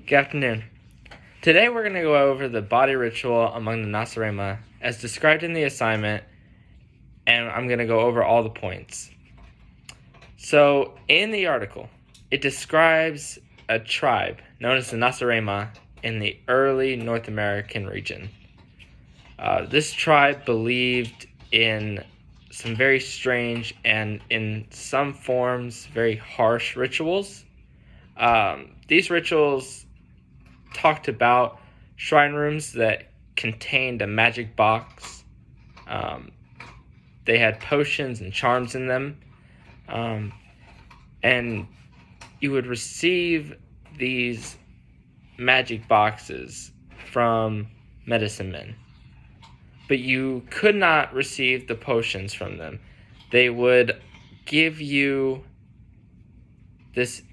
Good afternoon. Today we're going to go over the body ritual among the Nacirema as described in the assignment, and I'm going to go over all the points. So, in the article, it describes a tribe known as the Nacirema in the early North American region. This tribe believed in some very strange and, in some forms, very harsh rituals. These rituals talked about shrine rooms that contained a magic box. They had potions and charms in them. And you would receive these magic boxes from medicine men. But you could not receive the potions from them. They would give you this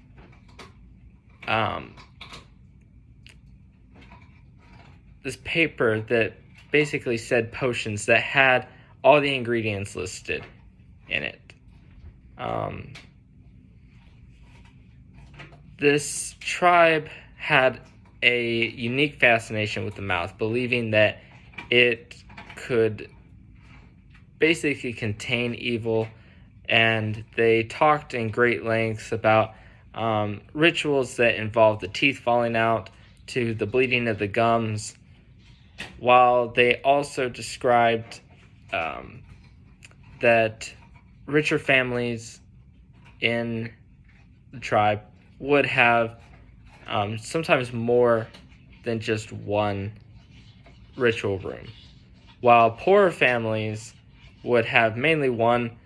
this paper that basically said potions that had all the ingredients listed in it. This tribe had a unique fascination with the mouth, believing that it could basically contain evil, and they talked in great lengths about rituals that involved the teeth falling out to the bleeding of the gums, while they also described that richer families in the tribe would have sometimes more than just one ritual room, while poorer families would have mainly one,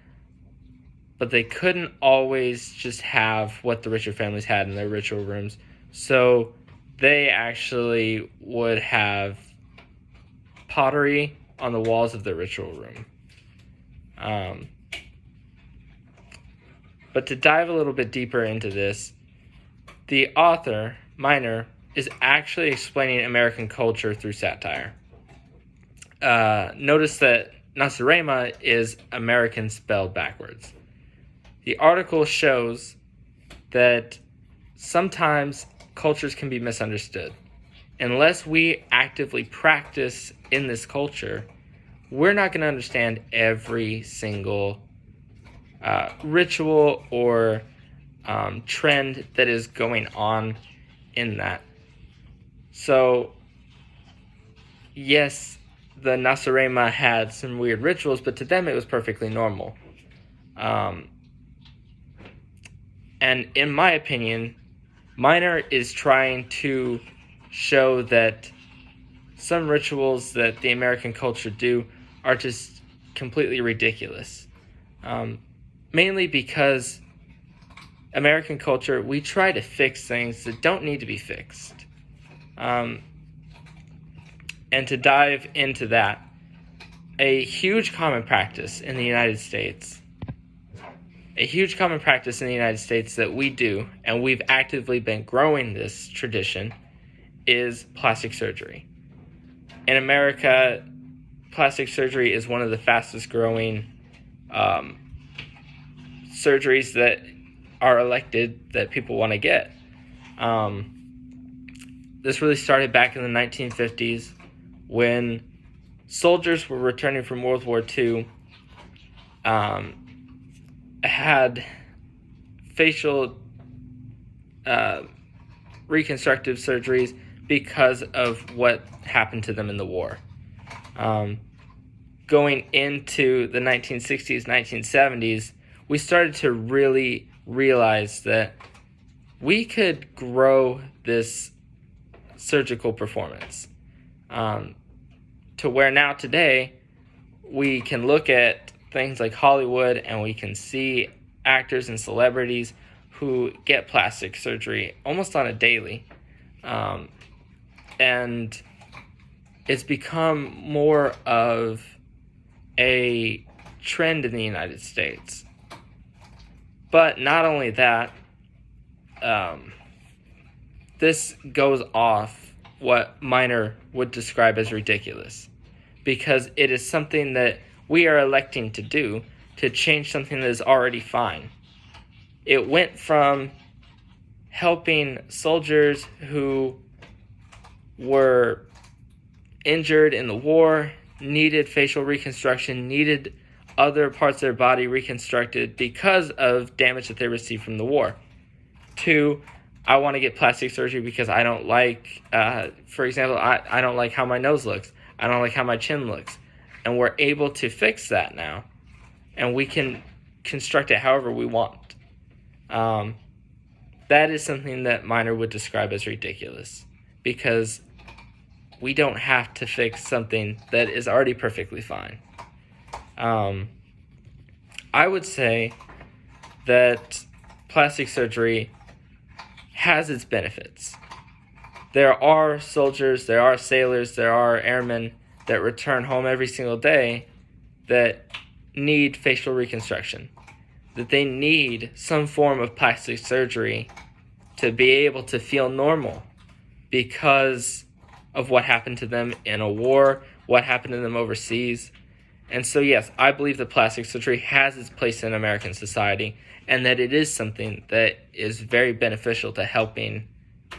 but they couldn't always just have what the richer families had in their ritual rooms, so they actually would have pottery on the walls of the ritual room. But to dive a little bit deeper into this, the author, Miner, is actually explaining American culture through satire. Notice that Nacirema is American spelled backwards. The article shows that sometimes cultures can be misunderstood. Unless we actively practice in this culture, we're not going to understand every single ritual or trend that is going on in that. So, yes, the Nacirema had some weird rituals, but to them it was perfectly normal. And in my opinion, Miner is trying to show that some rituals that the American culture do are just completely ridiculous. Mainly because American culture, we try to fix things that don't need to be fixed. And to dive into that, a huge common practice in the United States that we do, and we've actively been growing this tradition, is plastic surgery. In America, plastic surgery is one of the fastest growing surgeries that are elected that people want to get. This really started back in the 1950s when soldiers were returning from World War II, had facial reconstructive surgeries because of what happened to them in the war. Going into the 1960s, 1970s, we started to really realize that we could grow this surgical performance to where now today we can look at things like Hollywood and we can see actors and celebrities who get plastic surgery almost on a daily. And it's become more of a trend in the United States. But not only that, this goes off what Miner would describe as ridiculous, because it is something that we are electing to do to change something that is already fine. It went from helping soldiers who were injured in the war, needed facial reconstruction, needed other parts of their body reconstructed because of damage that they received from the war. 2, I want to get plastic surgery because I don't like, for example, I don't like how my nose looks. I don't like how my chin looks. And we're able to fix that now. And we can construct it however we want. That is something that Miner would describe as ridiculous, because we don't have to fix something that is already perfectly fine. I would say that plastic surgery has its benefits. There are soldiers, there are sailors, there are airmen that return home every single day that need facial reconstruction, that they need some form of plastic surgery to be able to feel normal because of what happened to them in a war, what happened to them overseas. And so, yes, I believe that plastic surgery has its place in American society, and that it is something that is very beneficial to helping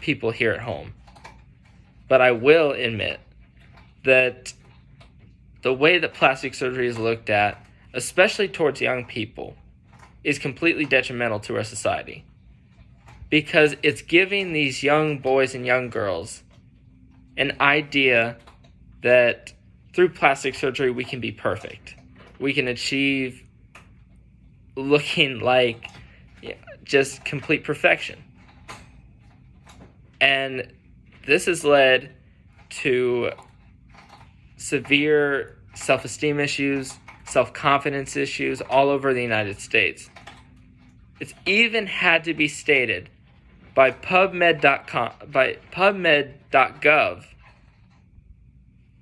people here at home. But I will admit that the way that plastic surgery is looked at, especially towards young people, is completely detrimental to our society. Because it's giving these young boys and young girls an idea that through plastic surgery we can be perfect. We can achieve looking like just complete perfection. And this has led to severe self-esteem issues, self-confidence issues all over the United States. It's even had to be stated by PubMed.gov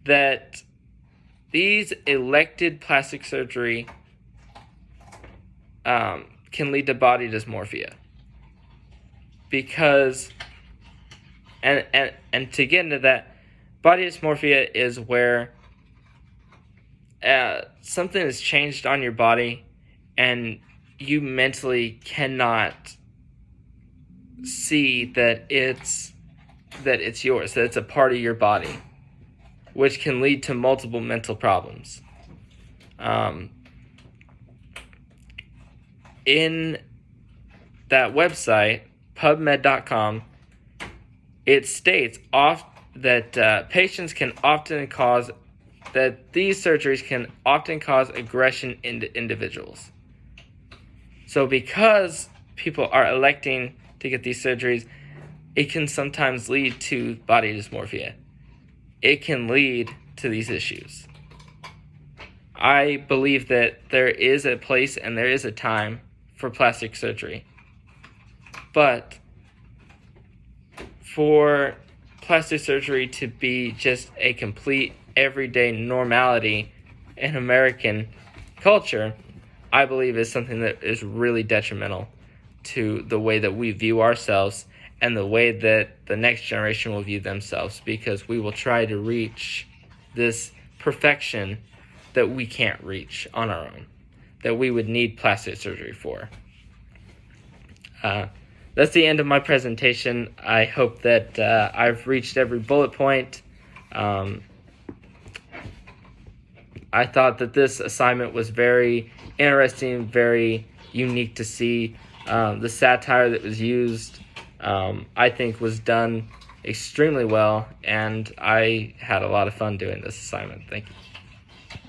that these elected plastic surgery can lead to body dysmorphia. Because, and to get into that, body dysmorphia is where something has changed on your body and you mentally cannot see that it's yours, that it's a part of your body, which can lead to multiple mental problems. In that website, PubMed.com, it states that patients can often cause, that these surgeries can often cause aggression into individuals. So because people are electing to get these surgeries, it can sometimes lead to body dysmorphia. It can lead to these issues. I believe that there is a place and there is a time for plastic surgery. But for plastic surgery to be just a complete everyday normality in American culture, I believe is something that is really detrimental to the way that we view ourselves and the way that the next generation will view themselves, because we will try to reach this perfection that we can't reach on our own, that we would need plastic surgery for. That's the end of my presentation. I hope that I've reached every bullet point. I thought that this assignment was very interesting, very unique to see. The satire that was used, I think, was done extremely well, and I had a lot of fun doing this assignment. Thank you.